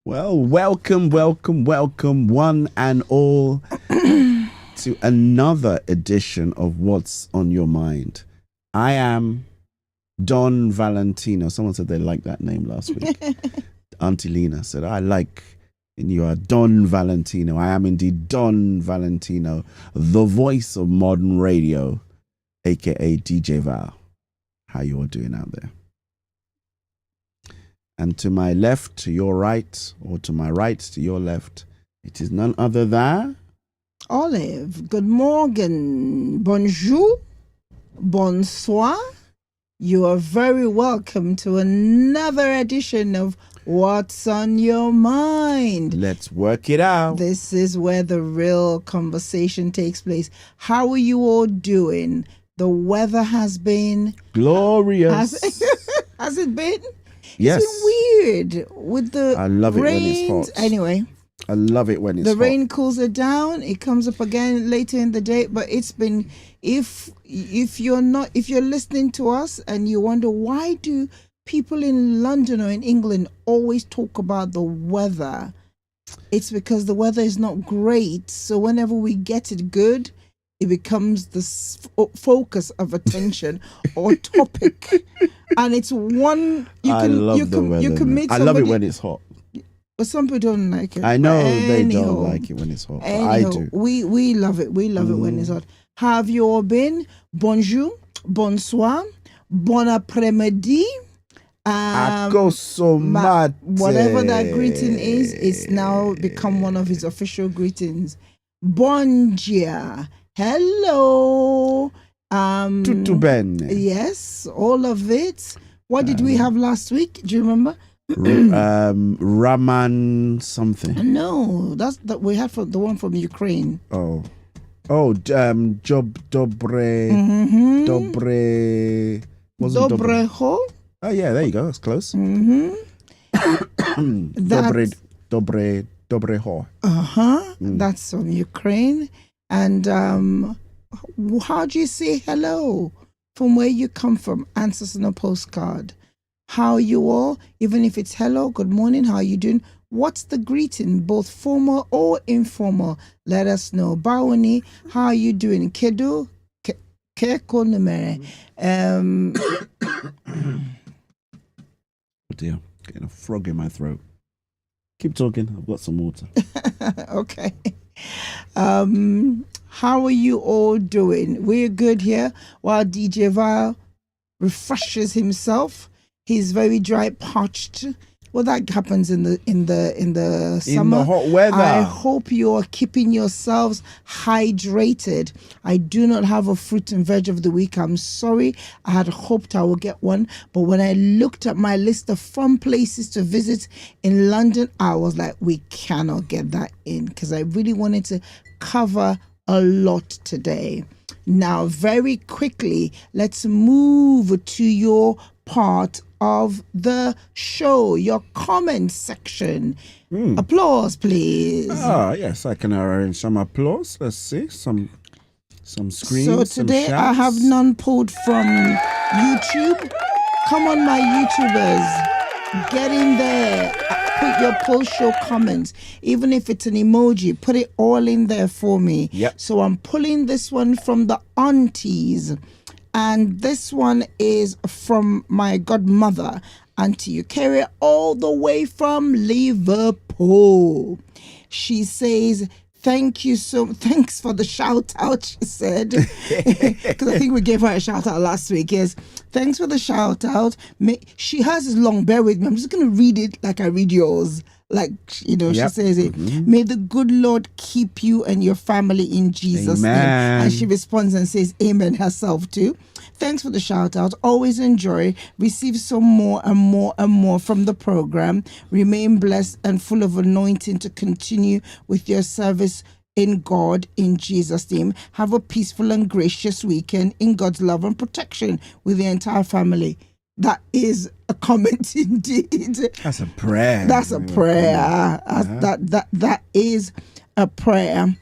Well, welcome, one and all, to another edition of What's on Your Mind. I am Don Valentino. Someone said they liked that name last week. Auntie Lena said, you are Don Valentino. I am indeed Don Valentino, the voice of modern radio, aka DJ Val. How you all doing out there? And to my left, to your right, or to my right, to your left, it is none other than Olive. Good morning, bonjour, bonsoir. You are very welcome to another edition of What's on Your Mind. Let's work it out. This is where the real conversation takes place. How are you all doing? The weather has been glorious. Has it been? Yes. It's been weird with the I love it rains. when it's hot. Anyway, I love it when it's hot. The rain cools it down. It comes up again later in the day. But it's been, if you're listening to us and you wonder why do people in London or in England always talk about the weather, it's because the weather is not great. So whenever we get it good, it becomes the focus of attention or topic, and it's one I love the weather. I love it when it's hot, but some people don't like it. I know they don't like it when it's hot. But I do. We love it. We love it when it's hot. How have you all been? Bonjour, bonsoir, bon après-midi. Whatever that greeting is, it's now become one of his official greetings. Bon dia. Hello. Tutu ben. Yes, all of it. What did we have last week? Do you remember? Raman something. No, that's that we had the one from Ukraine. Job dobre. Dobreho. Oh yeah, there you go. That's close. Dobreho. That's from Ukraine. And how do you say hello from where you come from? Answers on a postcard. How are you all? Even if it's hello, good morning, how are you doing? What's the greeting, both formal or informal? Let us know. Bawani, how are you doing? Kedu? Keko numere. Oh dear, getting a frog in my throat. Keep talking, I've got some water. Okay. How are you all doing? We're good here while DJ Val refreshes himself. He's very dry, parched. Well, that happens in the summer. In the hot weather. I hope you are keeping yourselves hydrated. I do not have a fruit and veg of the week. I'm sorry. I had hoped I would get one, but when I looked at my list of fun places to visit in London, I was like, we cannot get that in because I really wanted to cover a lot today. Now, very quickly, let's move to your part of the show, your comment section. Applause, please. Yes, I can arrange some applause. Let's see some screams. So today I have none pulled from YouTube. Come on, my YouTubers, get in there. Put your post-show comments, even if it's an emoji, put it all in there for me. Yep. So I'm pulling this one from the aunties. And this one is from my godmother, Auntie Eukarya, all the way from Liverpool. She says, thanks for the shout out, she said. Because I think we gave her a shout out last week. Yes, thanks for the shout out. She has this long, bear with me. I'm just going to read it like I read yours. Like, she says it. May the good Lord keep you and your family in Jesus' name. And she responds and says amen herself too. Thanks for the shout out. Always enjoy. Receive some more and more and more from the program. Remain blessed and full of anointing to continue with your service in God, in Jesus' name. Have a peaceful and gracious weekend in God's love and protection with the entire family. That is a comment indeed. That's a prayer. That's a prayer. That is a prayer.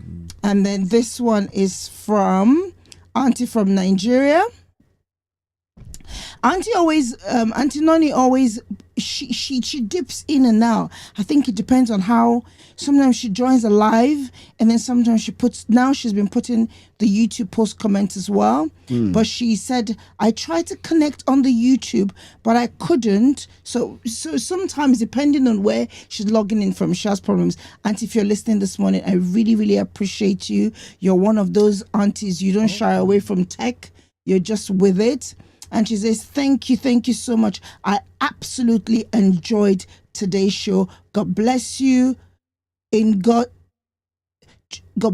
And then this one is from Auntie from Nigeria. Auntie Noni always, she dips in and out. I think it depends on how. Sometimes she joins a live, and then sometimes she's been putting the YouTube post comments as well. But she said, I tried to connect on the YouTube, but I couldn't. So sometimes, depending on where she's logging in from, she has problems. Auntie, if you're listening this morning, I really, really appreciate you. You're one of those aunties. You don't shy away from tech. You're just with it. And she says, thank you so much. I absolutely enjoyed today's show. God bless you. God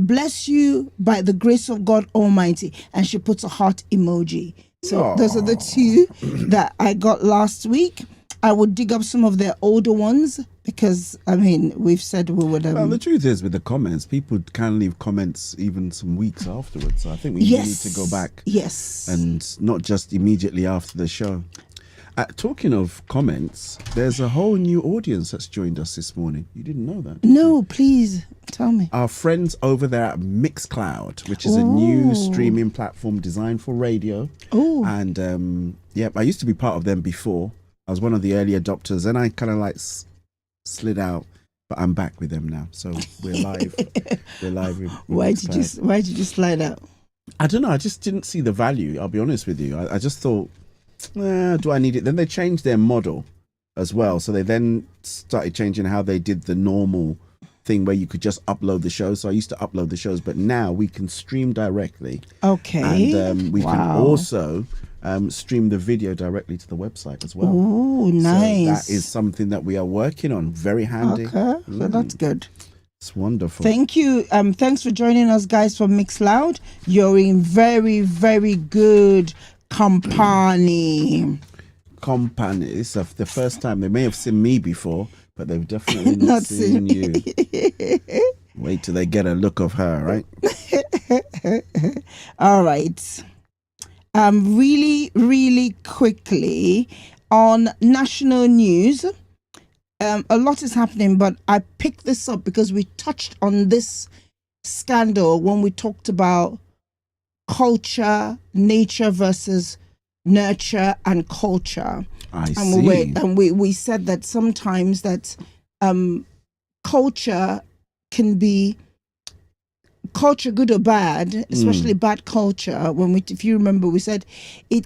bless you by the grace of God Almighty. And she puts a heart emoji. So those are the two that I got last week. I would dig up some of their older ones because, I mean, we've said we would. Well, the truth is, with the comments, people can leave comments even some weeks afterwards. So I think we need to go back. Yes. And not just immediately after the show. Talking of comments, there's a whole new audience that's joined us this morning. You didn't know that? No, please tell me. Our friends over there at Mixcloud, which is a new streaming platform designed for radio. Oh. And I used to be part of them before. I was one of the early adopters, and I kind of like slid out, but I'm back with them now. So we're live. We're live. With why did you slide out? I don't know. I just didn't see the value. I'll be honest with you. I just thought, do I need it? Then they changed their model as well. So they then started changing how they did the normal thing where you could just upload the shows. So I used to upload the shows, but now we can stream directly. Okay. And we can also stream the video directly to the website as well. Oh, nice. So that is something that we are working on. Very handy. Okay, so that's good. It's wonderful. Thank you. Thanks for joining us, guys, from Mixcloud. You're in very, very good company. It's the first time. They may have seen me before, but they've definitely not seen you. Wait till they get a look of her, right? All right. Really, really quickly on national news. A lot is happening, but I picked this up because we touched on this scandal when we talked about culture, nature versus nurture and culture. I see. We said that sometimes that culture can be culture, good or bad, especially bad culture. If you remember, we said we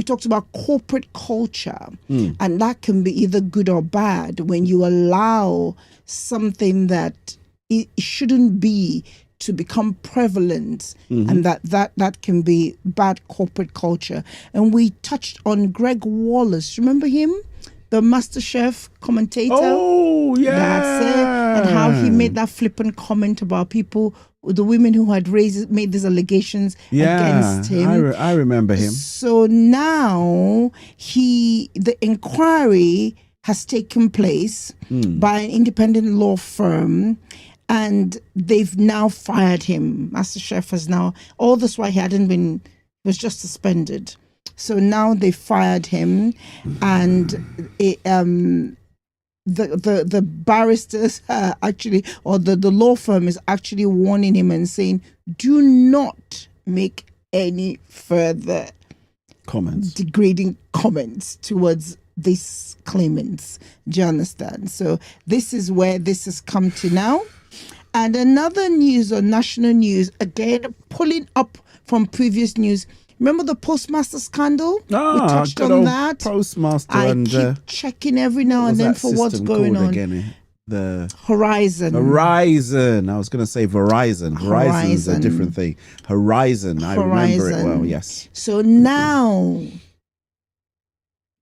talked about corporate culture, and that can be either good or bad when you allow something that it shouldn't be to become prevalent, and that can be bad corporate culture. And we touched on Greg Wallace. Remember him? The MasterChef commentator. Oh, yeah. That's it. And how he made that flippant comment about the women who had made these allegations against him. I remember him. So now the inquiry has taken place by an independent law firm, and they've now fired him. MasterChef has now, all this while he was just suspended. So now they fired him, and the barristers actually, or the law firm is actually warning him and saying, do not make any further degrading comments towards these claimants. Do you understand? So this is where this has come to now. And another news on national news, again, pulling up from previous news. Remember the postmaster scandal? We touched on that. Postmaster. I keep checking every now and then for what's going on. Again? The Horizon. I was going to say Verizon. Horizon is a different thing. Horizon. I remember it well, yes. So now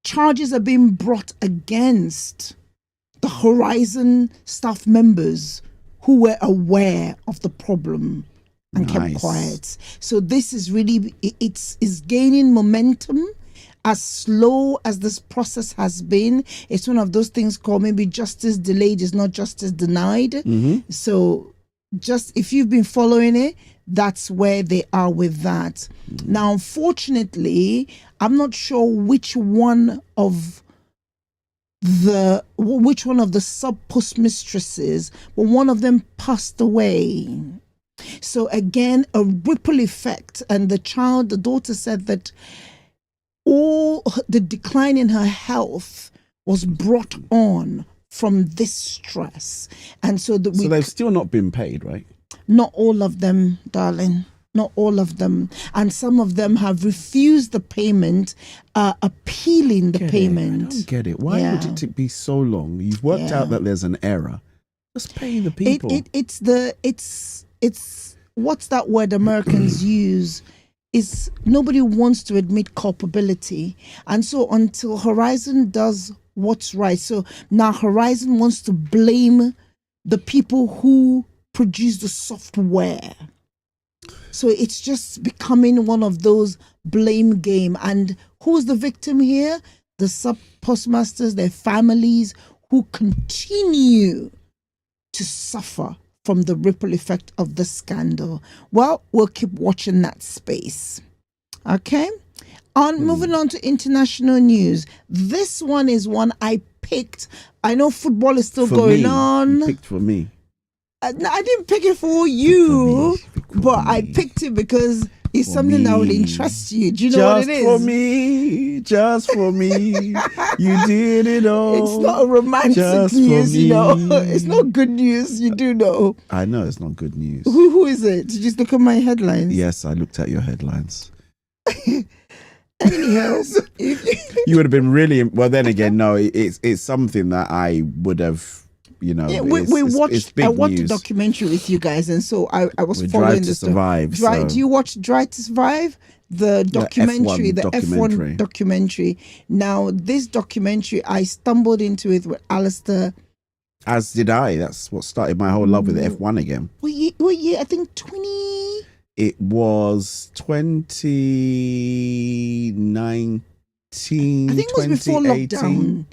charges are being brought against the Horizon staff members who were aware of the problem and kept quiet. So this is really, it's gaining momentum. As slow as this process has been, it's one of those things called maybe justice delayed is not justice denied. So just if you've been following it, that's where they are with that. Now, unfortunately, I'm not sure which one of the sub postmistresses, but one of them passed away. So again, a ripple effect. And the daughter said that all the decline in her health was brought on from this stress. And so they've still not been paid, right? Not all of them, darling. Not all of them. And some of them have refused the payment, appealing the payment. I don't get it. Why would it be so long? You've worked out that there's an error. Just pay the people. It's what's that word Americans use? Is nobody wants to admit culpability. And so until Horizon does what's right. So now Horizon wants to blame the people who produce the software. So it's just becoming one of those blame game. And who's the victim here? The sub postmasters, their families, who continue to suffer from the ripple effect of the scandal. Well, we'll keep watching that space. Okay? Moving on to international news. This one is one I picked. I know football is still going on. You picked for me. I didn't pick it for you, but I picked it because it's something that would interest you. Do you know what it is? Just for me. You did it all. It's not a romantic news, you know. It's not good news, you do know. I know it's not good news. Who is it? Did you just look at my headlines? Yes, I looked at your headlines. Anyhow, you would have been really well. Then again, no, it's something that I would have. You know, we watched. I watched news. a documentary with you guys, and so I was following Drive to this. Survive. Do you watch Drive to Survive? The documentary, the F1 documentary. Now, this documentary, I stumbled into it with Alistair. As did I. That's what started my whole love with F1 again. What year? I think 20. It was 2019. I think it was before lockdown.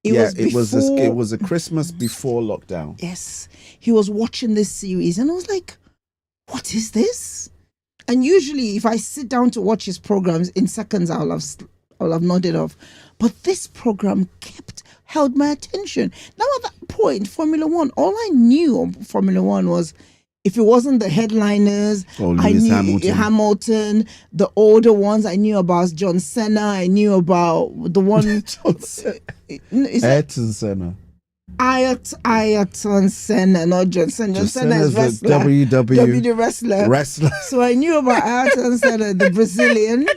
It was a Christmas before lockdown. Yes, he was watching this series, and I was like, "What is this?" And usually, if I sit down to watch his programs, in seconds I'll have nodded off. But this program held my attention. Now at that point, Formula One, all I knew of Formula One was, if it wasn't the headliners, I knew Hamilton, the older ones. I knew about John Cena. I knew about the one Ayrton Senna. Ayrton Senna, not John Cena. John Cena is wrestler. WWE wrestler. So I knew about Ayrton Senna, the Brazilian.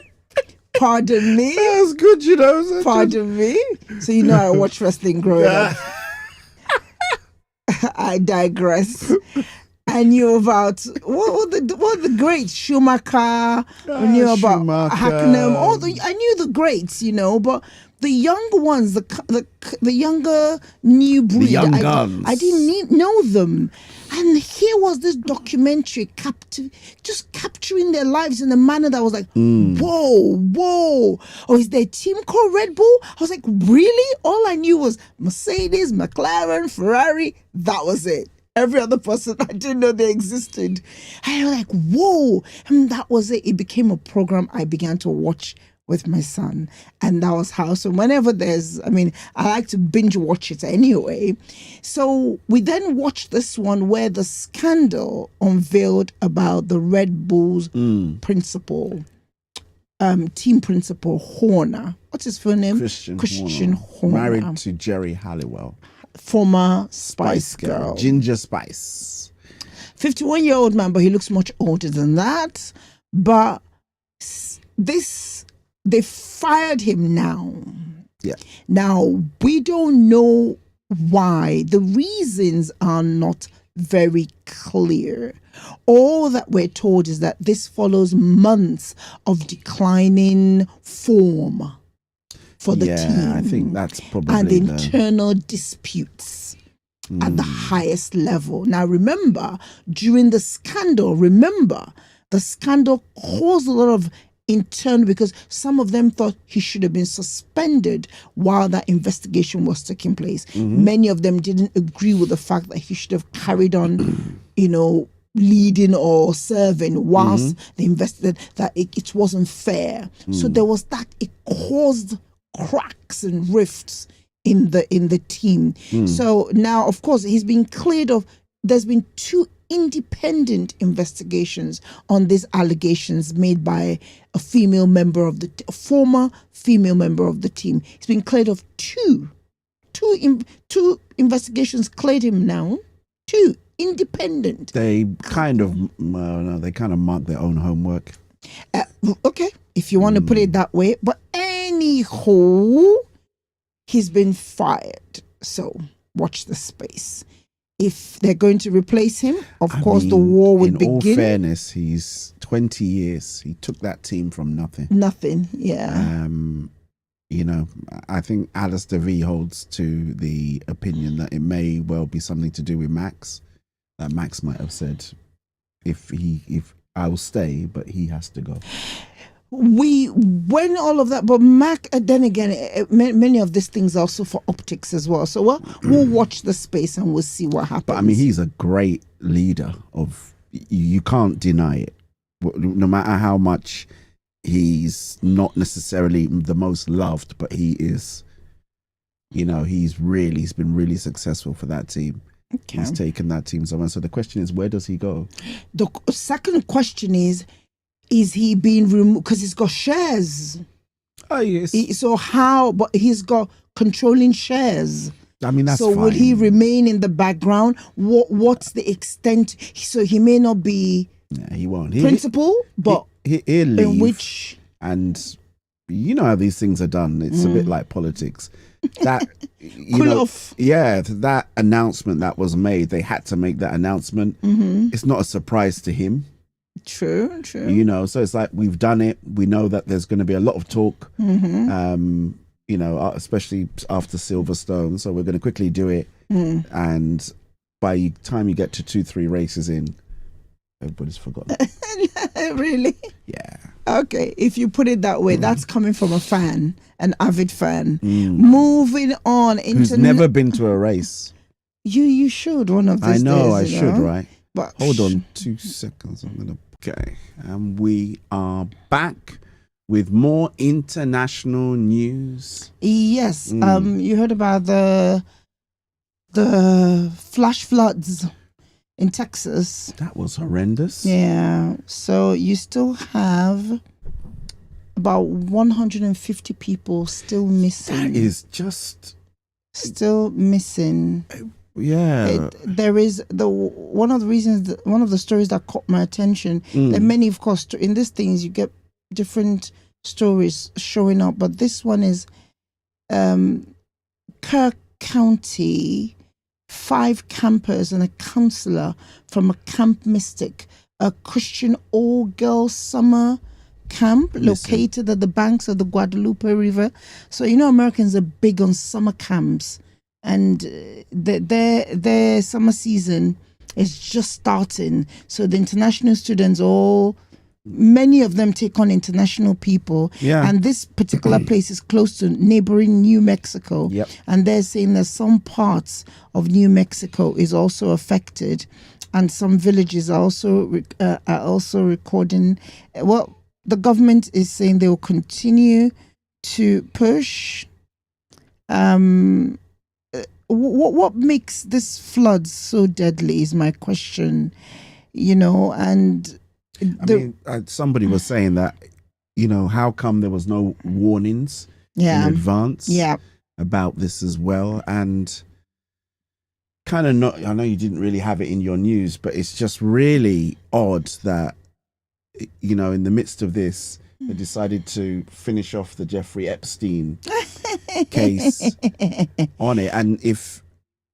Pardon me. That's good, you know. Pardon me. So you know I watched wrestling growing up. I digress. I knew about what the greats, Schumacher. I knew about Hacknam. I knew the greats, you know, but the younger ones, the younger new breed, the young guns. I didn't know them. And here was this documentary just capturing their lives in a manner that was like, whoa. Oh, is there a team called Red Bull? I was like, really? All I knew was Mercedes, McLaren, Ferrari. That was it. Every other person, I didn't know they existed. I was like, whoa. And that was it. It became a program I began to watch with my son. And that was how. So whenever I like to binge watch it anyway. So we then watched this one where the scandal unveiled about the Red Bull's principal, team principal, Horner. What's his full name? Christian Horner. Married to Jerry Halliwell. Former Spice Girl. Ginger Spice. 51-year-old man, but he looks much older than that. But they fired him now. Yeah. Now, we don't know why. The reasons are not very clear. All that we're told is that this follows months of declining form for the team. I think that's probably and internal disputes at the highest level. Now, remember, during the scandal, the scandal caused a lot of internal, because some of them thought he should have been suspended while that investigation was taking place. Many of them didn't agree with the fact that he should have carried on, leading or serving whilst they investigated, that it wasn't fair. So there was that. It caused cracks and rifts in the team. So now, of course, he's been cleared of. There's been 2 independent investigations on these allegations made by a female member of a former female member of the team. He's been cleared of two investigations cleared him now. Two independent. They kind of mark their own homework. Okay, if you want to put it that way. But anyhow, he's been fired. So watch the space. If they're going to replace him, of course, the war would begin. In all fairness, he's 20 years. He took that team from nothing. Nothing, yeah. You know, I think Alistair V holds to the opinion that it may well be something to do with Max. That Max might have said, if I'll stay, but he has to go. When all of that, but Mac, then again, many of these things are also for optics as well. So we'll watch the space and we'll see what happens. But I mean, he's a great leader you can't deny it. No matter how much he's not necessarily the most loved, but he is, he's been really successful for that team. Okay. He's taken that team somewhere. So the question is, where does he go? The second question is he being removed? Because he's got shares. Oh, yes. So how? But he's got controlling shares. I mean, that's so fine. Will he remain in the background? What's the extent? So he may not be he won't. Principal, but he'll leave. In which... And you know how these things are done. It's a bit like politics. That that announcement that was made, they had to make that announcement. Mm-hmm. It's not a surprise to him. True. So it's like, we've done it. We know that there's going to be a lot of talk. Mm-hmm. Especially after Silverstone. So we're going to quickly do it. Mm. And by the time you get to 2-3 races in, everybody's forgotten. Really? Yeah. Okay, if you put it that way, that's coming from a fan, an avid fan. Moving on. Who's never been to a race. You should one of these days. I know, I should, right? But hold on 2 seconds. Okay. And we are back with more international news. Yes. You heard about the flash floods in Texas. That was horrendous. Yeah. So you still have about 150 people still missing. That is just... Still missing. Yeah. There is one of the stories that caught my attention. There are many, of course, in these things you get different stories showing up, but this one is Kirk County. 5 campers and a counselor from a Camp Mystic, a Christian all-girls summer camp located at the banks of the Guadalupe River. So, Americans are big on summer camps, and their summer season is just starting. So the international students many of them take on international people. Yeah. And this particular place is close to neighboring New Mexico. Yep. And they're saying that some parts of New Mexico is also affected, and some villages are also recording. Well, the government is saying they will continue to push. What makes this flood so deadly is my question. And somebody was saying that, how come there was no warnings in advance about this as well? And kind of not, I know you didn't really have it in your news, but it's just really odd that, in the midst of this, they decided to finish off the Jeffrey Epstein case on it. And if,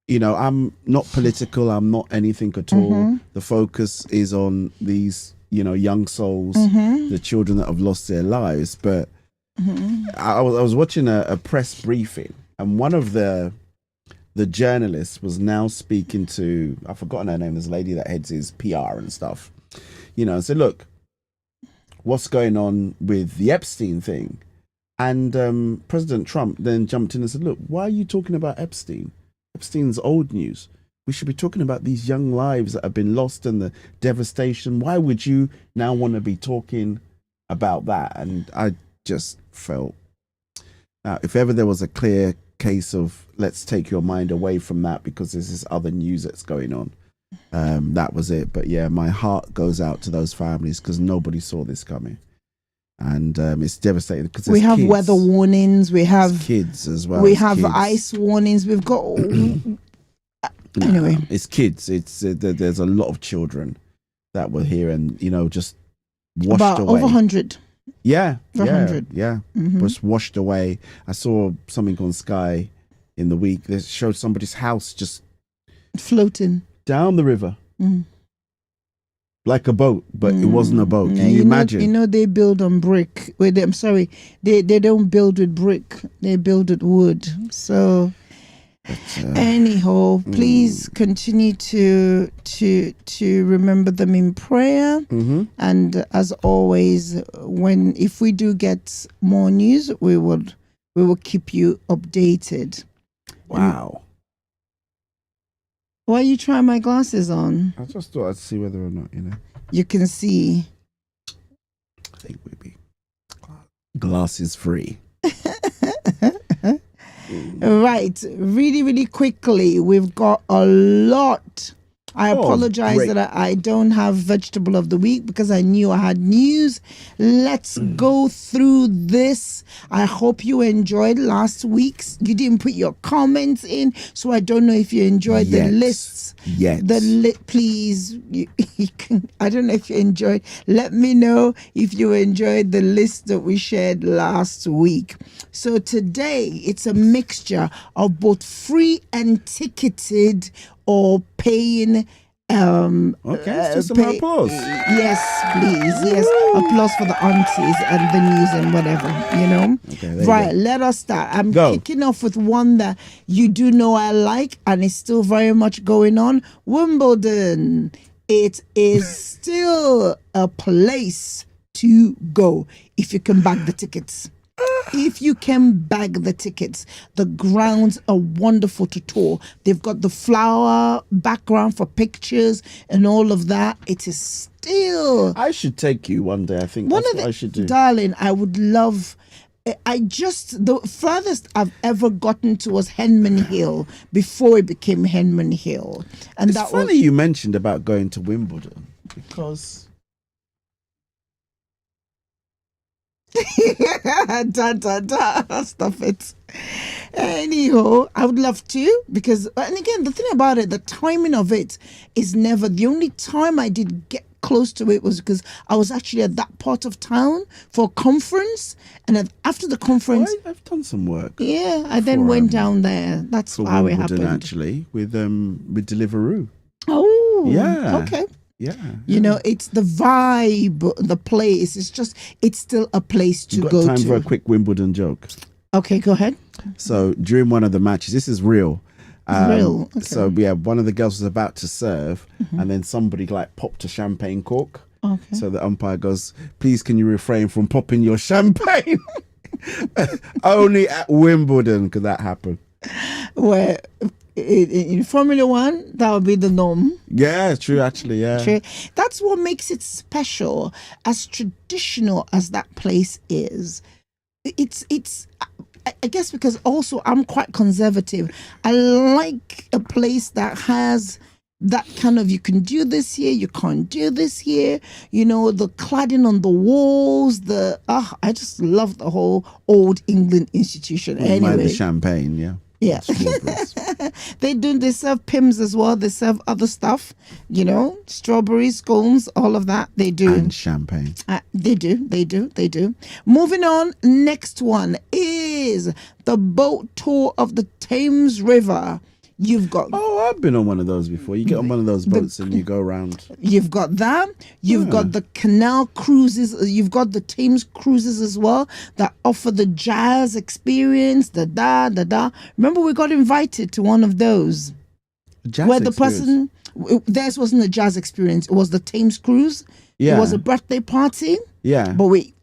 I'm not political, I'm not anything at all. The focus is on these young souls, the children that have lost their lives. But I was watching a press briefing, and one of the journalists was now speaking to, I've forgotten her name, this lady that heads his PR and stuff, and said, look, what's going on with the Epstein thing? And President Trump then jumped in and said, look, why are you talking about Epstein? Epstein's old news. We should be talking about these young lives that have been lost and the devastation. Why would you now want to be talking about that? And I just felt, if ever there was a clear case of let's take your mind away from that because there's this other news that's going on, That was it. But yeah, my heart goes out to those families because nobody saw this coming. And it's devastating because we have weather warnings. We have kids as well. We have ice warnings. We've got anyway. It's kids. It's there's a lot of children that were here, and just washed about away. Over 100. Yeah, over 100. Yeah, was washed away. I saw something on Sky in the week that showed somebody's house just floating down the river. Like a boat, but it wasn't a boat. Can you imagine? They build on brick. Wait, I'm sorry. They don't build with brick. They build with wood. So, anyhow, please continue to remember them in prayer. And as always, if we do get more news, we will keep you updated. Wow. Why are you trying my glasses on? I just thought I'd see whether or not, You can see. I think we'd be glasses free. Right. Really, really quickly, we've got a lot. I apologize that I don't have vegetable of the week because I knew I had news. Let's go through this. I hope you enjoyed last week's. You didn't put your comments in, so I don't know if you enjoyed the lists. Yes. Please, you can. I don't know if you enjoyed. Let me know if you enjoyed the list that we shared last week. So today, it's a mixture of both free and ticketed or paying. Just some applause. Yes, please. Yes, applause for the aunties and the news and whatever, Okay, right, let us start. I'm kicking off with one that you do know I like, and it's still very much going on. Wimbledon. It is still a place to go if you can bag the tickets. If you can bag the tickets, the grounds are wonderful to tour. They've got the flower background for pictures and all of that. It is still... I should take you one day. I think that's what I should do. Darling, I would love... the furthest I've ever gotten to was Henman Hill before it became Henman Hill. And it's funny you mentioned about going to Wimbledon because... Stop it. Anyhow, I would love to because, and again, the thing about it, the timing of it is never. The only time I did get close to it was because I was actually at that part of town for a conference, and after the conference, I've done some work. Yeah, I then went down there. That's how it happened. Actually, with Deliveroo. Oh, yeah. Okay. Yeah. It's the vibe, the place. It's still a place to go to. Got time for a quick Wimbledon joke? Okay, go ahead. So during one of the matches, this is real. Real. Okay. So one of the girls was about to serve, and then somebody popped a champagne cork. Okay. So the umpire goes, "Please, can you refrain from popping your champagne?" Only at Wimbledon could that happen. Where in Formula One, that would be the norm. Yeah, true. Actually, yeah. True. That's what makes it special. As traditional as that place is, it's. I guess because also I'm quite conservative. I like a place that has that kind of, you can do this here, you can't do this here. The cladding on the walls. I just love the whole old England institution. Anyway, the champagne, yeah. Yeah. They serve Pims as well. They serve other stuff, strawberries, scones, all of that. They do. And champagne. They do. Moving on, next one is the boat tour of the Thames River. You've got... Oh, I've been on one of those before. You get on one of those boats and you go around. You've got that. You've got the canal cruises. You've got the Thames cruises as well that offer the jazz experience. Remember, we got invited to one of those. Jazz experience. Theirs wasn't a jazz experience. It was the Thames cruise. Yeah. It was a birthday party. Yeah. But I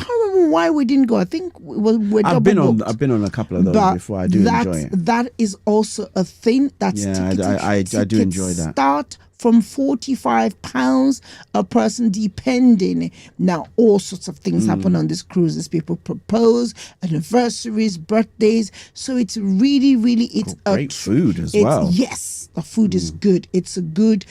can't remember why we didn't go. I think we're I've been on a couple of those before. I do enjoy it. That is also a thing. That's I do enjoy that. Start from £45 a person, depending. Now, all sorts of things happen on these cruises. People propose, anniversaries, birthdays. So it's really, really, it's great food as well. Yes, the food is good. It's a good.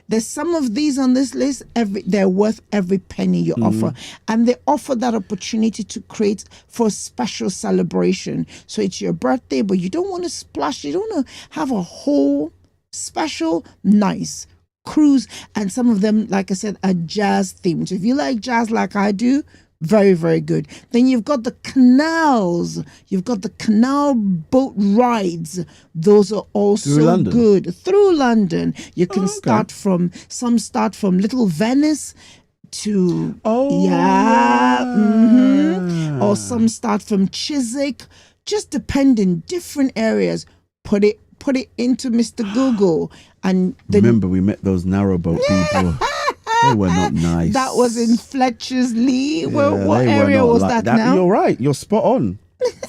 There's some of these on this list. They're worth every penny you offer, and they offer that opportunity to create for a special celebration. So it's your birthday, but you don't want to splash. You don't want to have a whole special, nice cruise. And some of them, like I said, are jazz themed. So if you like jazz like I do, very, very good. Then you've got the canals. You've got the canal boat rides. Those are also good. Through London. You can start from Little Venice to or some start from Chiswick, just depending, different areas. Put it into Mr. Google, and remember we met those narrowboat people. They were not nice. That was in Fletcher's Lee. What area was that now? You're right. You're spot on.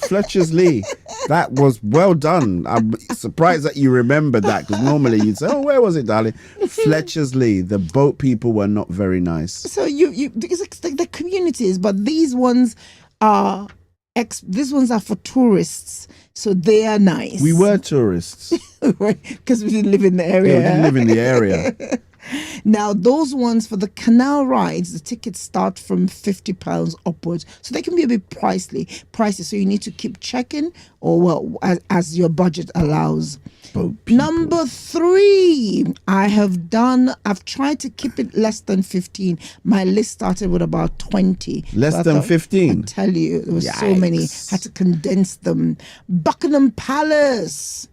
Fletcher's Lee. That was well done. I'm surprised that you remembered that, because normally you'd say, "Oh, where was it, darling?" Fletcher's Lee. The boat people were not very nice. So it's like the communities, but these ones are for tourists, so they are nice. We were tourists because we didn't live in the area. Yeah, we didn't live in the area. Now, those ones for the canal rides, the tickets start from £50 upwards. So they can be a bit pricey. So you need to keep checking, or as your budget allows. Number 3, I've tried to keep it less than 15. My list started with about 20. Less than 15? I tell you, there were so many. Had to condense them. Buckingham Palace.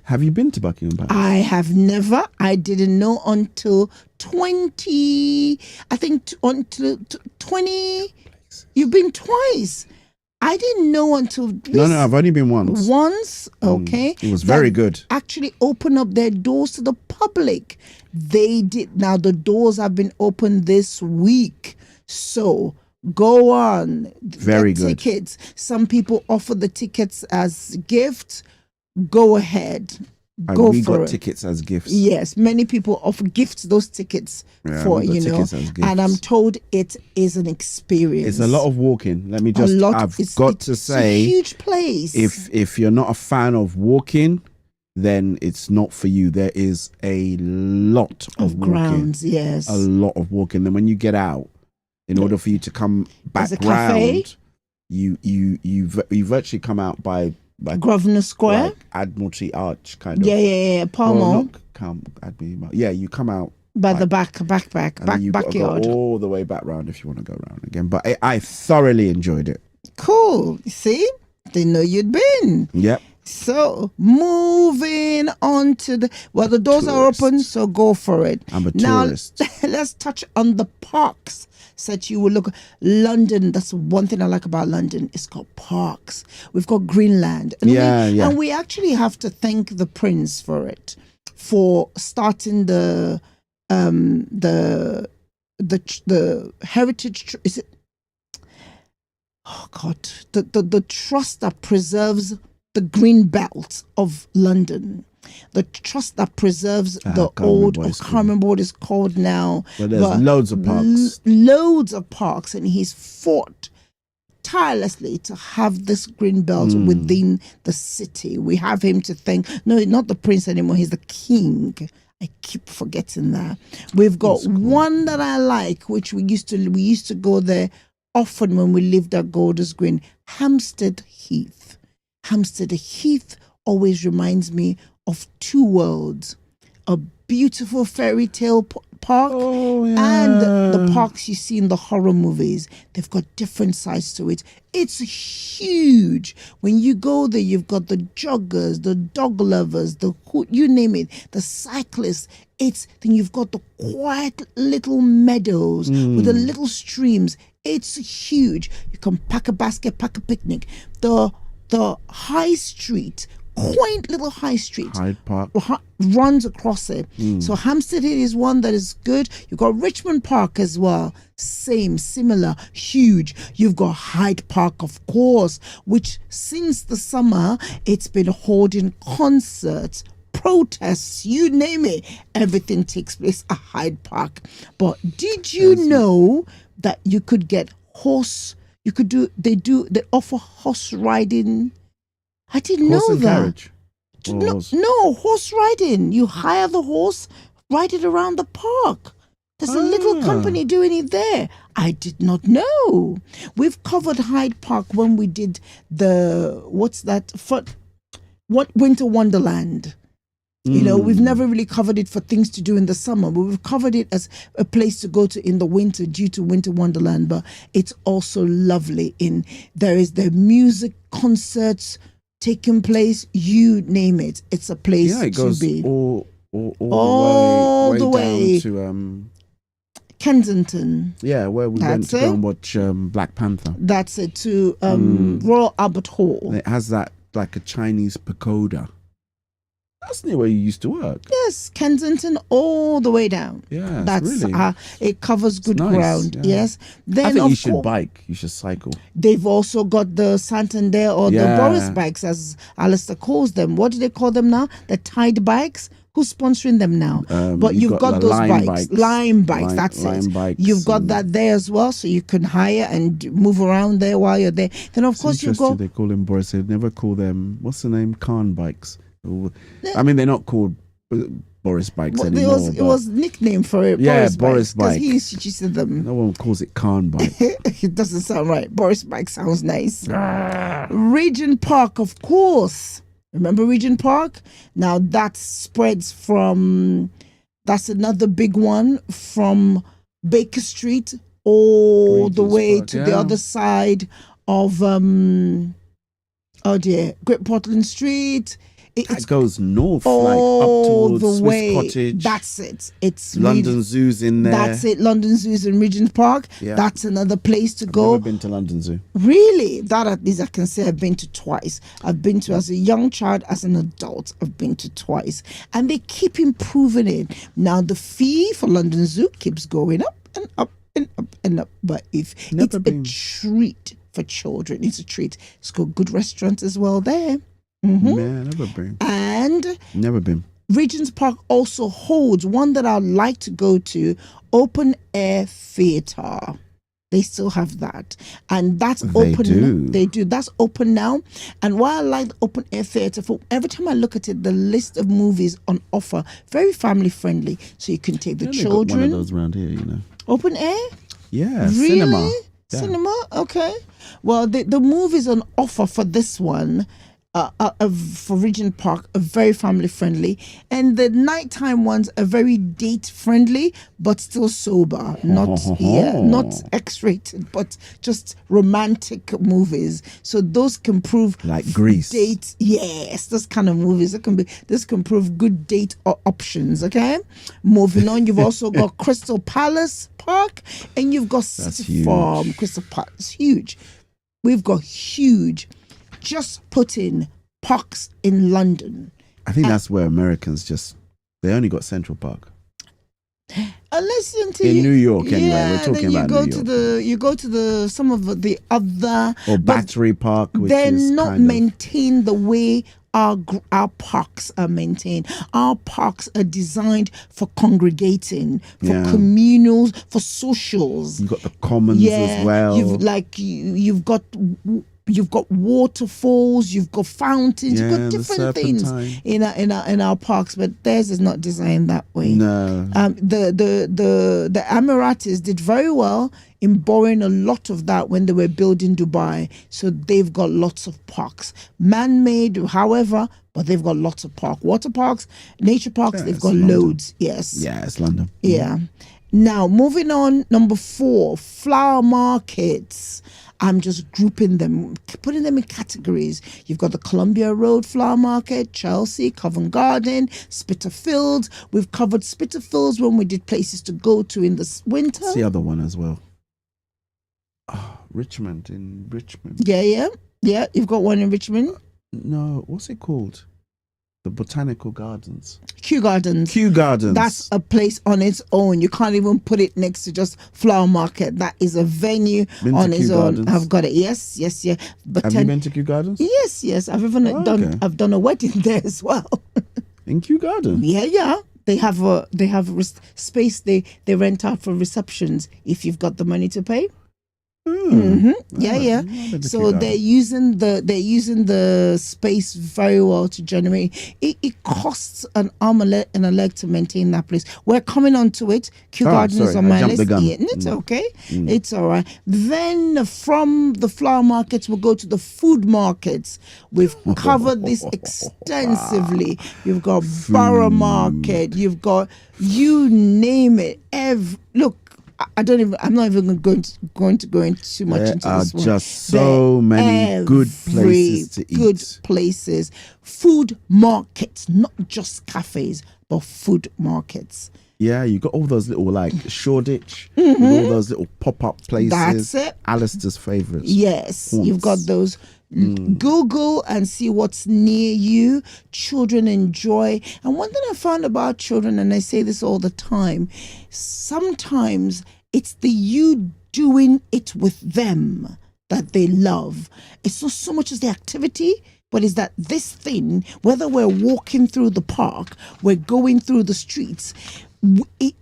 Have you been to Buckingham Palace? I have never. I didn't know until 20. I think until 20. You've been twice. I didn't know until this. No, I've only been once. Once? Okay. It was very good. Actually open up their doors to the public. They did. Now the doors have been opened this week. So go on. Very good. Tickets. Some people offer the tickets as gifts. Go ahead. And we got tickets as gifts. Yes, many people offer gifts those tickets for, and I'm told it is an experience. It's a lot of walking. Let me just, I've got to say, it's a huge place. If you're not a fan of walking, then it's not for you. There is a lot of walking. Grounds, yes. A lot of walking. Then when you get out, in order for you to come back round, you virtually come out by Grosvenor Square, like Admiralty Arch, kind of. Yeah. Palmer. Yeah, you come out by the backyard, all the way back round if you want to go around again. But I thoroughly enjoyed it. Cool. See, didn't know you'd been. Yep. So moving on to the doors are open, so go for it. I'm a tourist. Now let's touch on the parks. Said you will look London. That's one thing I like about London. It's got parks. We've got Greenland. And we actually have to thank the Prince for it, for starting the heritage. Is it? Oh God, the trust that preserves the green belt of London. The trust that preserves the old, I can't remember what it's called now. But there's loads of parks. Loads of parks, and he's fought tirelessly to have this green belt within the city. We have him to thank. No, not the Prince anymore. He's the King. I keep forgetting that. We've got one that I like, which we used to go there often when we lived at Golders Green. Hampstead Heath. Hampstead Heath always reminds me of two worlds: a beautiful fairy tale park and the parks you see in the horror movies. They've got different sides to it. It's huge. When you go there, you've got the joggers, the dog lovers, you name it, the cyclists. Then you've got the quiet little meadows with the little streams. It's huge. You can pack a basket, pack a picnic. The high street, quaint little high street, Hyde Park, runs across it. So Hampstead Heath is one that is good. You've got Richmond Park as well. Similar, huge. You've got Hyde Park, of course, which since the summer, it's been holding concerts, protests, you name it, everything takes place at Hyde Park. But did you know that you could get they offer horse riding? I didn't Horse know and that. carriage. No, horse riding. You hire the horse, ride it around the park. There's a little company doing it there. I did not know. We've covered Hyde Park when we did Winter Wonderland. You know, we've never really covered it for things to do in the summer, but we've covered it as a place to go to in the winter due to Winter Wonderland. But it's also lovely. There is the music concerts taking place, you name it. It's a place it goes to be. all the way down to Kensington. Yeah, where we went to go and watch Black Panther. That's it, to Royal Albert Hall. And it has that like a Chinese pagoda. That's near where you used to work. Yes, Kensington all the way down. Yeah, that's really, it covers good ground. Yeah. Yes, then I think you should bike. You should cycle. They've also got the Santander or the Boris bikes, as Alistair calls them. What do they call them now? The Tide bikes. Who's sponsoring them now? But you've got those bikes. Lime bikes. That's it. Bikes, you've got that there as well, so you can hire and move around there while you're there. Then of course you go. They call them Boris. They never call them. What's the name? Khan bikes. I mean, they're not called Boris bikes anymore. It was nickname for it. Yeah, Boris bike. Because he used to use them. No one calls it Khan bike. It doesn't sound right. Boris bike sounds nice. Regent Park, of course. Remember Regent Park? Now that spreads from. That's another big one from Baker Street all Regent's the way Park, to the other side of Great Portland Street. It goes north, like up towards the Swiss way. Cottage. That's it. It's London Zoo's in there. That's it. London Zoo's in Regent Park. Yeah. That's another place to go. I've never been to London Zoo. Really? That at least I can say I've been to twice. I've been to as a young child, as an adult. I've been to twice. And they keep improving it. Now the fee for London Zoo keeps going up and up and up and up. But it's a treat for children. It's a treat. It's got good restaurants as well there. Mm-hmm. Man, never been. And never been. Regent's Park also holds one that I'd like to go to, open air theatre. They still have that. And that's open. They do. That's open now. And why I like the open air theatre, for every time I look at it, the list of movies on offer, very family friendly. So you can take the children. Got one of those around here, you know. Open air? Yeah, really? cinema. Yeah. Cinema? Okay. Well, the movies on offer for this one, for Regent Park, are very family friendly, and the nighttime ones are very date friendly, but still sober. Not X-rated, but just romantic movies. So those can prove like Grease. Date, yes, those kind of movies. This can prove good date options. Okay, moving on. You've also got Crystal Palace Park, and you've got City Farm. Crystal Palace is huge. We've got huge. Just put in parks in London. I think that's where Americans they only got Central Park. Unless in New York, anyway. We're talking about New York. You go to some of the other or Battery Park, which they're is not maintained the way our parks are maintained. Our parks are designed for congregating, for communals, for socials. You've got the commons as well. You've got waterfalls, you've got fountains, you've got different things in our parks, but theirs is not designed that way. No. The Emiratis did very well in borrowing a lot of that when they were building Dubai. So they've got lots of parks. Man-made, however, but they've got lots of parks. Water parks, nature parks, they've got London. Loads. Yes. Yeah, it's London. Yeah. Now, moving on, number 4, flower markets. I'm just grouping them, putting them in categories. You've got the Columbia Road Flower Market, Chelsea, Covent Garden, Spitalfields. We've covered Spitalfields when we did places to go to in the winter. That's the other one as well. Richmond. Yeah. You've got one in Richmond. No, what's it called? The Botanical Gardens. Kew Gardens. That's a place on its own. You can't even put it next to just flower market. That is a venue on its own. I've got it. Yes. But have you been to Kew Gardens? Yes. I've done a wedding there as well. In Kew Garden? Yeah. They have space they rent out for receptions if you've got the money to pay. Yeah. So they're using the space very well to generate. It costs an arm and a leg to maintain that place. We're coming on to it. Kew Garden is on my list. Yeah, it's okay. It's all right. Then from the flower markets, we'll go to the food markets. We've covered this extensively. You've got Borough Market. You've got, you name it. Look. I'm not even going to go into too much into this one. There are just so many good places to eat. Good places. Food markets, not just cafes, but food markets. Yeah, you got all those little like Shoreditch, with all those little pop-up places. That's it. Alistair's favourites. Yes, Haunts. you've got those. Google and see what's near you. Children enjoy. And one thing I found about children, and I say this all the time, sometimes it's the you doing it with them that they love. It's not so much as the activity, but it's that this thing, whether we're walking through the park, we're going through the streets,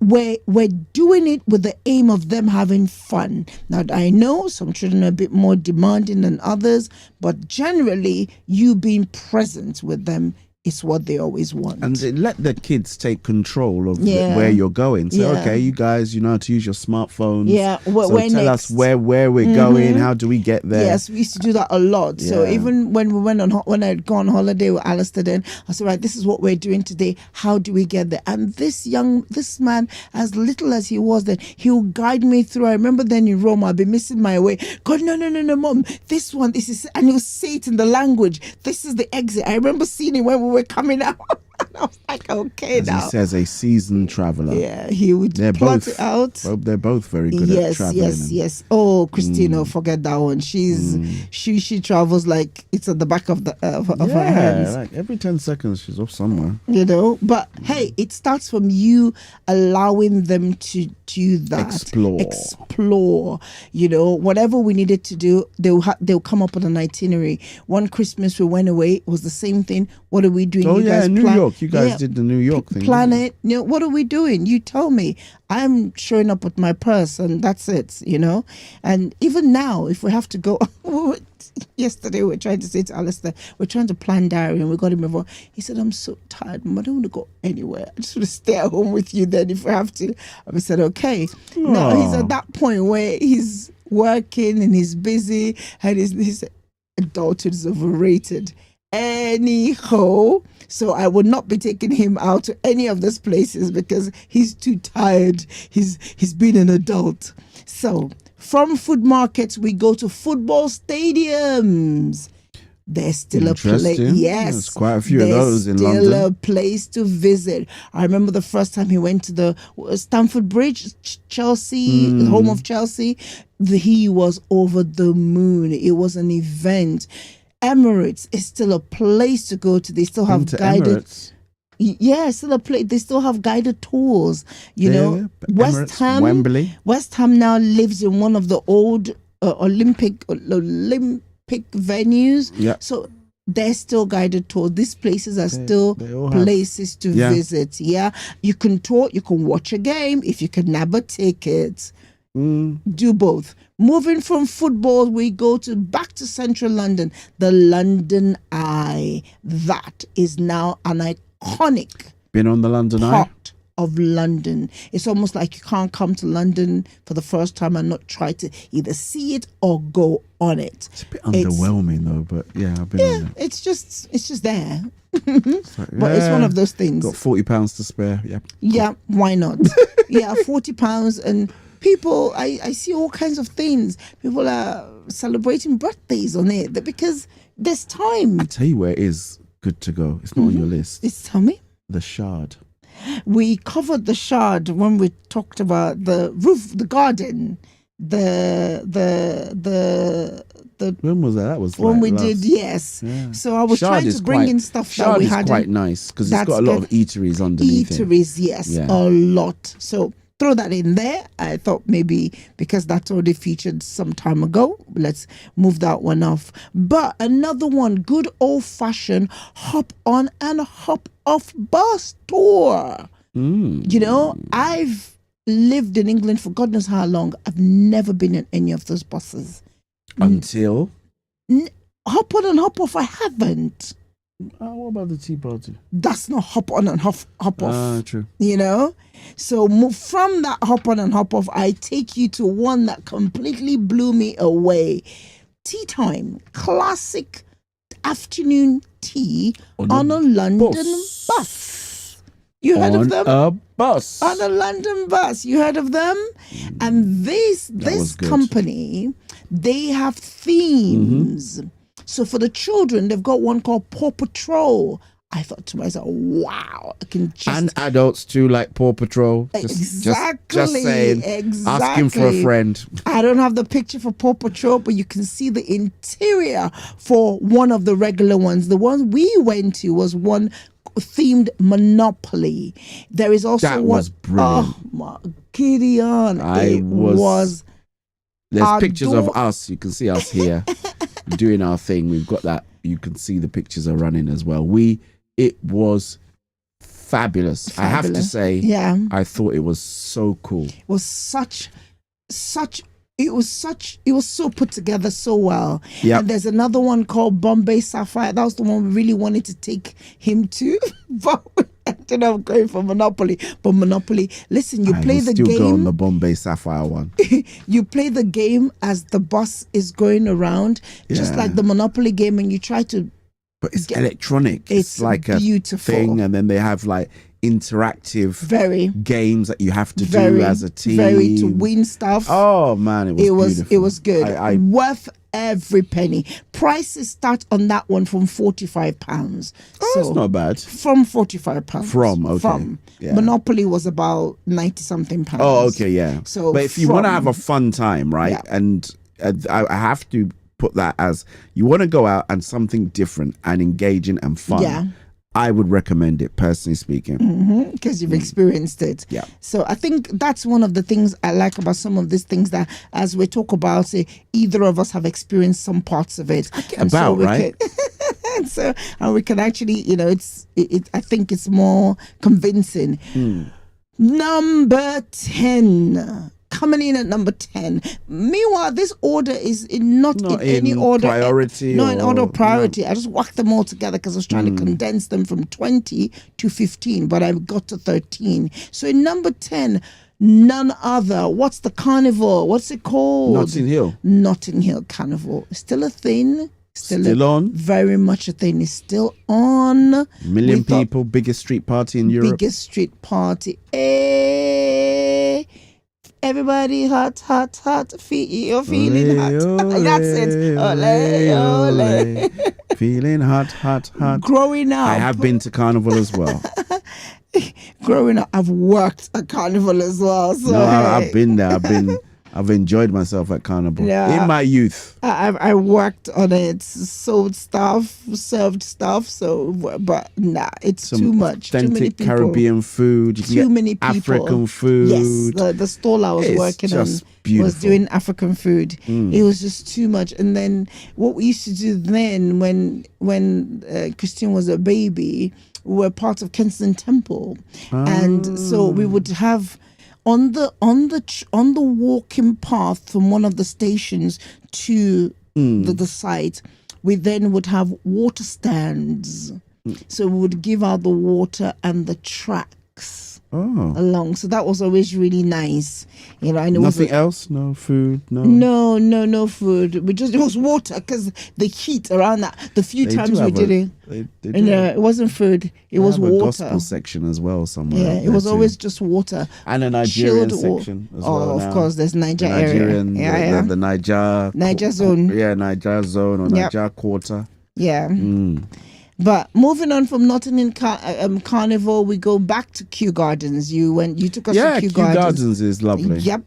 we're doing it with the aim of them having fun. Now, I know some children are a bit more demanding than others, but generally, you being present with them is what they always want. And let the kids take control of where you're going. So, okay, you guys, you know how to use your smartphones. Yeah, so tell us where we're going. How do we get there? Yes, we used to do that a lot. So even when we went on, when I'd gone on holiday with Alistair, then I said, right, this is what we're doing today. How do we get there? And this man, as little as he was then, he'll guide me through. I remember then in Rome, I'd be missing my way. God, no, mom, this is, and he'll say it in the language. This is the exit. I remember seeing it when we were coming out. And I was like, okay, now. He says a seasoned traveller. Yeah, he would plot it out. They're both very good at travelling. Yes. Oh, Christina, forget that one. She travels like it's at the back of her hands. Like every 10 seconds she's off somewhere. You know, but hey, it starts from you allowing them to do that. Explore. You know, whatever we needed to do, they'll come up with an itinerary. One Christmas we went away, it was the same thing. What are we doing? Oh, you guys New York. You guys did the New York thing. Plan it. You know, what are we doing? You tell me. I'm showing up with my purse and that's it, you know. And even now, if we have to go, yesterday we were trying to say to Alistair, we're trying to plan diary and we got him involved. He said, I'm so tired, Mom. I don't want to go anywhere. I just want to stay at home with you then if we have to. And we said, okay. Now he's at that point where he's working and he's busy and his adulthood is overrated. Anyhow, so I would not be taking him out to any of those places because he's too tired. He's been an adult. So from food markets, we go to football stadiums. There's still a place. Yes, there's quite a few of those in London. Still a place to visit. I remember the first time he went to the Stamford Bridge, Chelsea, home of Chelsea. He was over the moon. It was an event. Emirates is still a place to go to. They still have guided. Emirates. Yeah, still a place. They still have guided tours. You know, West Ham, Wembley. West Ham now lives in one of the old Olympic venues. Yeah. So there's still guided tours. These places are still places to visit. Yeah, you can tour. You can watch a game if you can nab a ticket. Do both. Moving from football, we go back to central London. The London Eye. That is now an iconic been on the London Eye part of London. It's almost like you can't come to London for the first time and not try to either see it or go on it. It's a bit underwhelming though, but I've been on it. It's just there. But it's one of those things. Got £40 to spare. Yeah, why not? £40 and people, I see all kinds of things. People are celebrating birthdays on it because there's time. I tell you where it is good to go. It's not on your list. Tell me. The Shard. We covered the Shard when we talked about the roof, the garden, the when was that? That was when we did, yes. Yeah. So I was trying to bring in stuff that we had. Shard is quite nice because it's got a lot of eateries underneath it. Eateries, yes, a lot. So throw that in there. I thought maybe because that's already featured some time ago, let's move that one off. But another one, good old-fashioned hop on and hop off bus tour. You know, I've lived in England for God knows how long. I've never been in any of those buses. Until? Hop on and hop off, I haven't. What about the tea party? That's not hop on and hop off. True. You know? So from that hop on and hop off, I take you to one that completely blew me away. Tea time. Classic afternoon tea on a London bus. You heard of them? On a bus. On a London bus. You heard of them? And this company, they have themes. So for the children, they've got one called Paw Patrol. I thought to myself, wow, I can just... And adults too, like Paw Patrol. Exactly. Just saying. Exactly. Asking for a friend. I don't have the picture for Paw Patrol, but you can see the interior for one of the regular ones. The one we went to was one themed Monopoly. There is also that one... was brilliant. Oh, my Gideon. There's pictures of us. You can see us here doing our thing. We've got that. You can see the pictures are running as well. It was fabulous. I have to say, yeah, I thought it was so cool. It was it was so put together so well. Yeah. And there's another one called Bombay Sapphire. That was the one we really wanted to take him to. But I ended up going for Monopoly. But Monopoly, listen, you play the game. Go on the Bombay Sapphire one. You play the game as the bus is going around, just like the Monopoly game, and you try to... But it's electronic. It's like beautiful. A thing, and then they have like interactive games that you have to do as a team. To win stuff. Oh man, it was beautiful. It was good. Worth every penny. Prices start on that one from £45. Oh, that's not bad. From £45. From Monopoly was about 90 something pounds. Oh, okay, yeah. So, but if you want to have a fun time, right? Yeah. And I have to put that as you want to go out and something different and engaging and fun. Yeah. I would recommend it, personally speaking. Because you've experienced it. Yeah. So I think that's one of the things I like about some of these things, that as we talk about it, either of us have experienced some parts of it. Right? And we can actually, you know, I think it's more convincing. Number 10. Coming in at number 10. Meanwhile, this order is not in any order. Priority. No, in order of priority. I just whacked them all together because I was trying to condense them from 20 to 15, but I got to 13. So in number 10, none other. What's the carnival? What's it called? Notting Hill Carnival. Still a thing. Still on. Very much a thing. It's still on. Million people, biggest street party in Europe. Biggest street party. Everybody hot. You're feeling hot. That's it. Ole. Feeling hot. Growing up. I have been to carnival as well. Growing up, I've worked at carnival as well. So no, I've been there. I've enjoyed myself at carnival in my youth. I worked on it, sold stuff, served stuff. So, but it's too much. Authentic too many people. Caribbean food. Too many people. African food. Yes, the stall I was working on was doing African food. It was just too much. And then what we used to do then, when Christine was a baby, we were part of Kensington Temple, and so we would have. On the walking path from one of the stations to the site, we then would have water stands. So we would give out the water and the tracks along. So that was always really nice. You know, and it nothing else? No food? No food. It was water because the heat around that. The few times we did it. It wasn't food. It was water. A gospel section as well somewhere. Yeah, it was always just water. And a Nigerian section as well. Oh, of course, there's Niger area. Yeah. The Niger zone. Yeah, Niger zone or Niger quarter. Yeah. But moving on from Nottingham Carnival, we go back to Kew Gardens. You took us to Kew Gardens. Kew Gardens is lovely. Yep.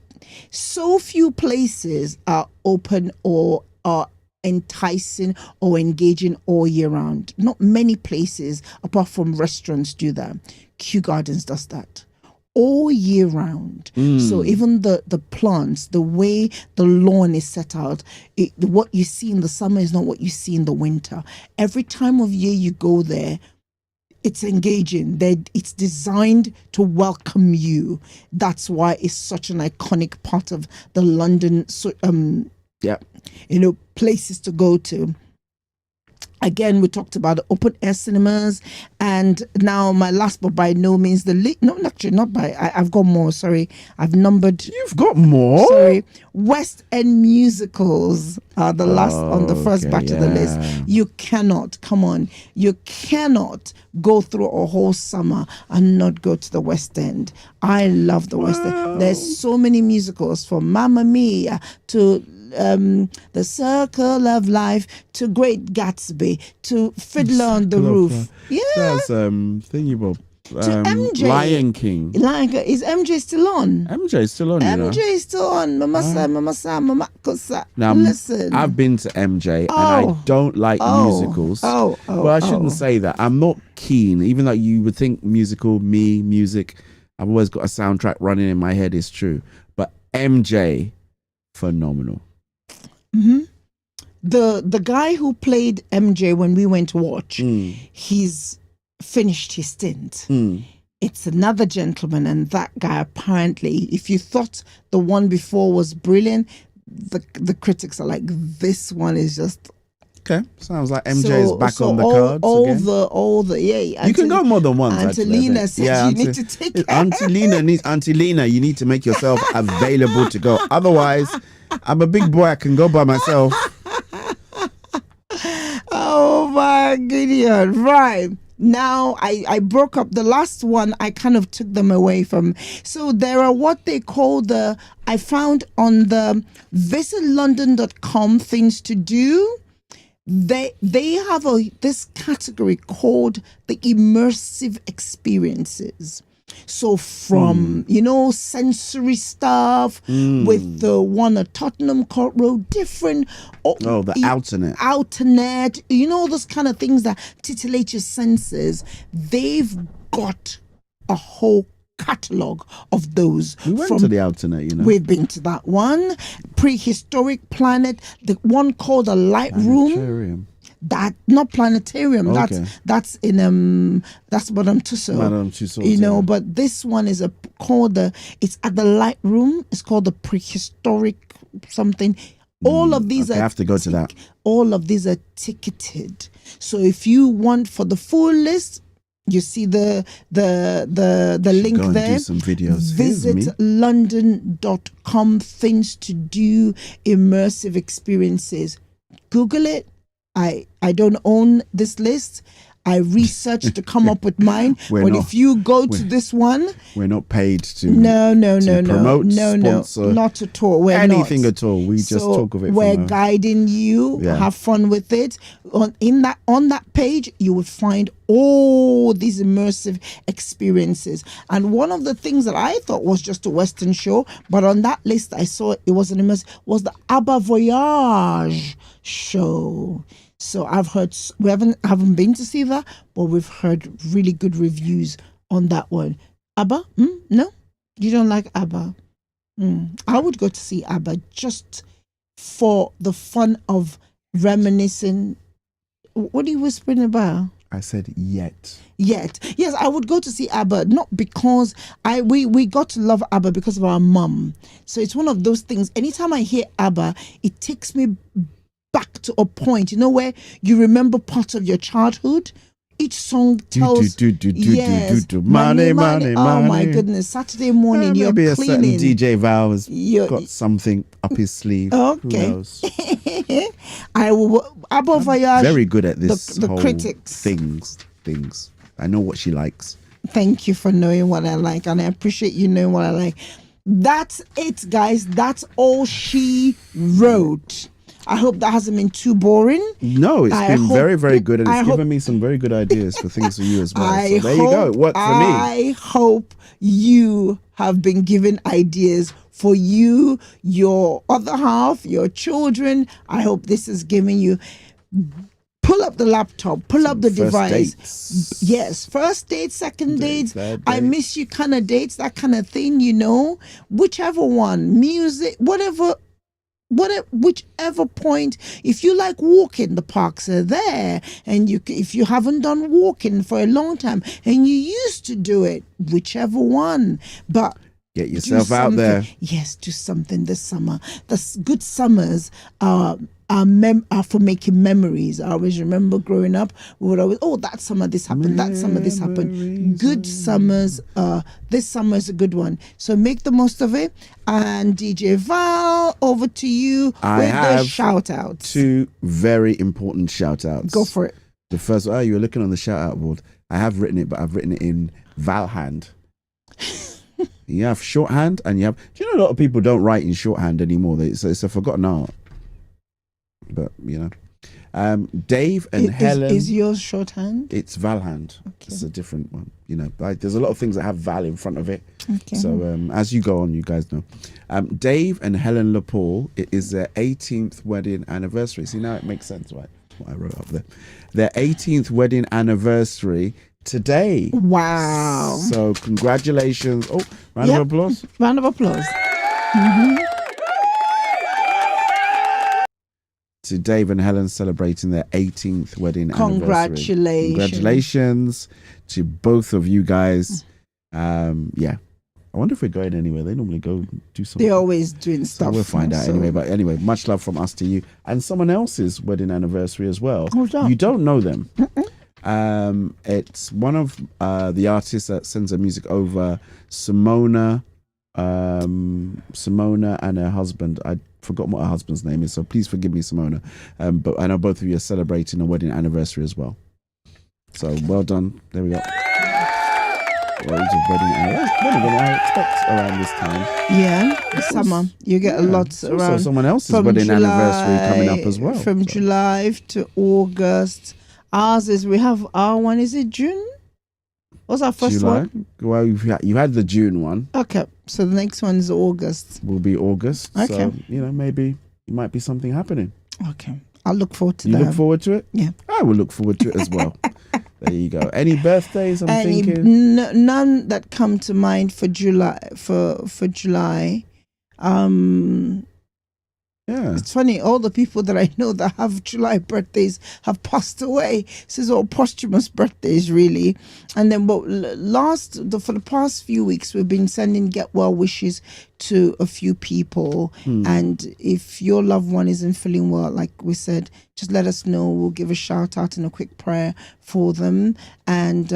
So few places are open or are enticing or engaging all year round. Not many places, apart from restaurants, do that. Kew Gardens does that. all year round. So even the plants, the way the lawn is set out, what you see in the summer is not what you see in the winter. Every time of year you go there, it's engaging. It's designed to welcome you. That's why it's such an iconic part of the London places to go to. Again, we talked about the open air cinemas, and now my last, but by no means I've got more. Sorry, I've numbered. You've got more. Sorry, West End musicals are the last on the first batch of the list. You cannot go through a whole summer and not go to the West End. I love the West End. There's so many musicals, from Mamma Mia to The Circle of Life to Great Gatsby to Fiddler on the Roof. That's thingy bob. To MJ. Lion King. Is MJ still on? MJ is still on. MJ is still on. Mama Kosa. Now, listen. I've been to MJ and I don't like musicals. Well, I shouldn't say that. I'm not keen, even though you would think music. I've always got a soundtrack running in my head. It's true, but MJ, phenomenal. The guy who played MJ when we went to watch, he's finished his stint. It's another gentleman, and that guy apparently, if you thought the one before was brilliant, the critics are like, this one is just okay. Sounds like MJ is back on the cards again. You can go more than once. Angelina said you need to take it. Auntie Lena, you need to make yourself available to go. Otherwise, I'm a big boy. I can go by myself. Oh my Gideon! Right. Now, I broke up the last one. I kind of took them away from. So there are what they call I found on the visitlondon.com things to do. They have this category called the immersive experiences. So from, sensory stuff with the one at Tottenham Court Road, different. The alternate. Alternate, those kind of things that titillate your senses. They've got a whole catalogue of those. We went to the alternate, We've been to that one. Prehistoric Planet, the one called the Light Room. That not planetarium. Okay. That's in that's Madame Tussauds. But this one is it's at the Light Room. It's called the Prehistoric something. All of these I have to go to that. All of these are ticketed. So if you want for the full list, you see the link go and there. Do some videos. Visit london.com things to do immersive experiences. Google it. I don't own this list. I researched to come up with mine. If you go to this one, we're not paid to promote, sponsor, not at all. We're anything not. at all. We just talk of it. We're guiding you. Have fun with it. On that page, you will find all these immersive experiences. And one of the things that I thought was just a Western show, but on that list I saw it was an immersive, was the ABBA Voyage show. So I've heard, we haven't been to see that, but we've heard really good reviews on that one. ABBA? No? You don't like ABBA? I would go to see ABBA just for the fun of reminiscing. What are you whispering about? I said yet. Yes, I would go to see ABBA, not because we got to love ABBA because of our mum. So it's one of those things. Anytime I hear ABBA, it takes me back to a point, where you remember part of your childhood. Each song tells money. Oh my goodness! Saturday morning, you're maybe cleaning. A certain DJ Val has got something up his sleeve. Okay. Who knows? I will. ABBA Voyage. Very good at this. The whole critics. Things. I know what she likes. Thank you for knowing what I like, and I appreciate you knowing what I like. That's it, guys. That's all she wrote. I hope that hasn't been too boring. No, it's been very, very good, and it's given me some very good ideas for things for you as well. So there you go. What for me? I hope you have been given ideas for you, your other half, your children. I hope this is giving you pull up the laptop, pull up the First device. dates. Yes, first date, second Dates, dates, third I dates. miss you kind of dates, that kind of thing, whichever one, music, whatever, whichever point. If you like walking, the parks are there, and if you haven't done walking for a long time and you used to do it, whichever one, but Get do yourself out something. there. Yes, do something this summer. Good summers are for making memories. I always remember growing up, we would always, that summer this happened, that summer this happened. Memories Good summers. This summer is a good one. So make the most of it. And DJ Val, over to you I with the have shout outs. 2 very important shout outs. Go for it. The first, you were looking on the shout out board. I have written it, but I've written it in Val hand. You have shorthand and you have. Do you know a lot of people don't write in shorthand anymore? It's a forgotten art. But Dave and Helen. Is yours shorthand? It's Val hand. Okay. It's a different one. Like there's a lot of things that have Val in front of it. Okay. So as you go on, you guys know. Dave and Helen LaPaul. It is their 18th wedding anniversary. See, now it makes sense, right? What I wrote up there. Their 18th wedding anniversary today. Wow. So congratulations. Oh, round of applause. Round of applause. To Dave and Helen celebrating their 18th wedding Congratulations. anniversary. Congratulations to both of you guys. Yeah. I wonder if we're going anywhere. They normally go do something. They're always doing stuff. So we'll find out anyway. But anyway, much love from us to you. And someone else's wedding anniversary as well. Who's that? You don't know them. It's one of the artists that sends her music over, Simona and her husband. I forgot what her husband's name is, so please forgive me, Simona. But I know both of you are celebrating a wedding anniversary as well. So well done. There we go. Loads of wedding anniversary. I expect around this time. Yeah, summer. You get a lot It's around. also someone else's wedding anniversary coming up as well. From July to August. Ours is, we have our one, is it June? What's our first July. one? Well, you had the June one. Okay, so the next one is August. Will be August. Okay. So, maybe it might be something happening. Okay, I'll look forward to You that. look forward to it? Yeah. I will look forward to it as well. There you go. Any birthdays? I'm thinking. None that come to mind for July. For July. Yeah. It's funny, all the people that I know that have July birthdays have passed away. This is all posthumous birthdays, really. And then, for the past few weeks, we've been sending get well wishes to a few people. And if your loved one isn't feeling well, like we said, just let us know. We'll give a shout out and a quick prayer for them. And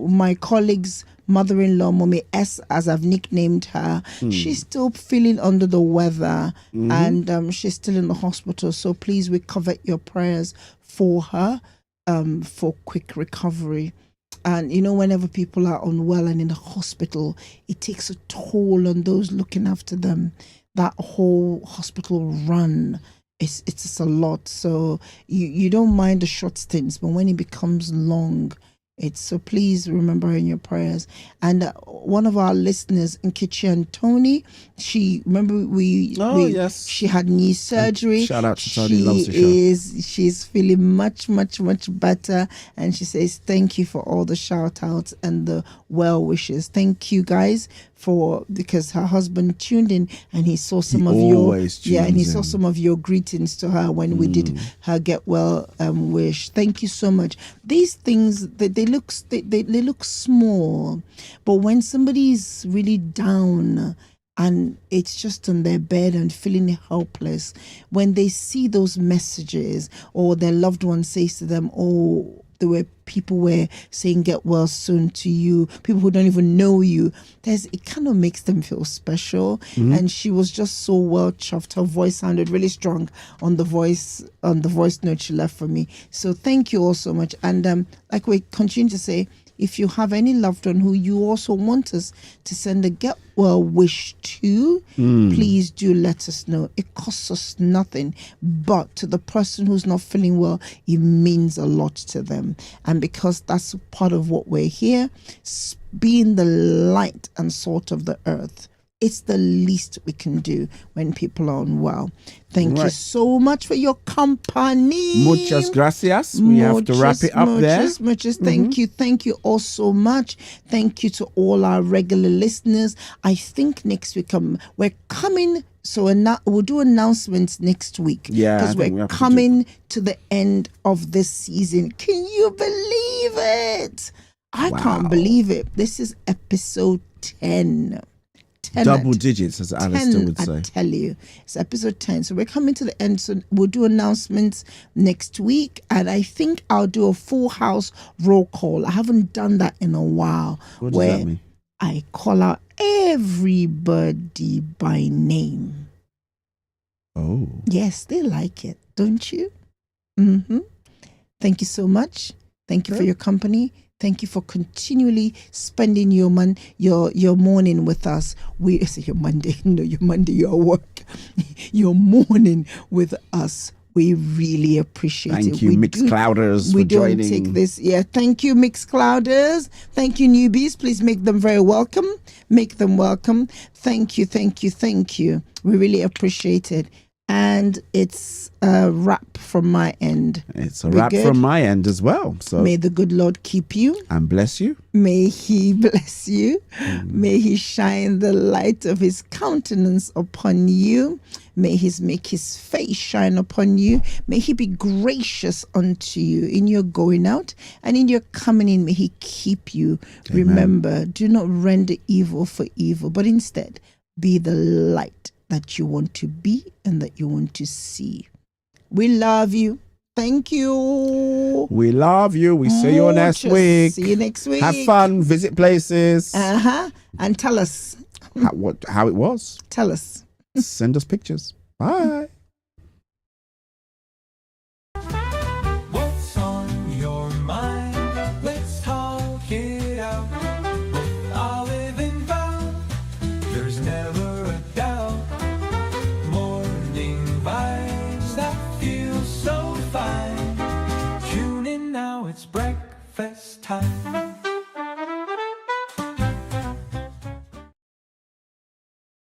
my colleague's mother-in-law, Mommy S, as I've nicknamed her, she's still feeling under the weather, and she's still in the hospital. So please, we covet your prayers for her, for quick recovery. And whenever people are unwell and in the hospital, it takes a toll on those looking after them. That whole hospital run, it's just a lot. So you don't mind the short stints, but when it becomes long, so please remember her in your prayers. And one of our listeners, Nkechi and Tony, she had knee surgery. And shout out to Tony, loves the show. She's feeling much, much, much better, and she says thank you for all the shout outs and the well wishes. Thank you guys because her husband tuned in and he saw some saw some of your greetings to her when we did her get well wish. Thank you so much. These things they look small, but when somebody's really down and it's just on their bed and feeling helpless, when they see those messages or their loved one says to them, people were saying get well soon to you, people who don't even know you, it kind of makes them feel special. And she was just so well chuffed. Her voice sounded really strong on the voice note she left for me. So thank you all so much. And like we continue to say, if you have any loved one who you also want us to send a get well wish to, please do let us know. It costs us nothing, but to the person who's not feeling well, it means a lot to them. And because that's part of what we're here, being the light and salt of the earth, It's the least we can do when people are unwell. Thank you Right. so much for your company. Muchas gracias. We have to wrap it up there. Muchas. Thank you. Thank you all so much. Thank you to all our regular listeners. I think next week we're coming. So we'll do announcements next week. Yeah, because I think we we're have to coming to the end of this season. Can you believe it? I can't believe it. This is episode 10. Double digits, as Alistair would say. I tell you, it's episode 10. So we're coming to the end. So we'll do announcements next week. And I think I'll do a full house roll call. I haven't done that in a while. What does that mean? I call out everybody by name. Oh. Yes, they like it, don't you? Mm-hmm. Thank you so much. Thank you for your company. Thank you for continually spending your morning with us. I say your Monday, no, your Monday, your work, your morning with us. We really appreciate it. Thank you, Mixclouders, for joining. We don't take this. Yeah, thank you, Mixclouders. Thank you, newbies. Please make them very welcome. Make them welcome. Thank you. We really appreciate it. And it's a wrap from my end. It's a wrap from my end as well. So may the good Lord keep you. And bless you. May he bless you. May he shine the light of his countenance upon you. May he make his face shine upon you. May he be gracious unto you in your going out and in your coming in. May he keep you. Amen. Remember, do not render evil for evil, but instead be the light that you want to be and that you want to see. We love you. Thank you. We love you. We see you next week. See you next week. Have fun. Visit places. And tell us how it was. Tell us. Send us pictures. Bye. What's on your mind? Let's talk it out. With Olive and Val, there's never a doubt. Morning vibes that feel so fine. Tune in now, it's breakfast time.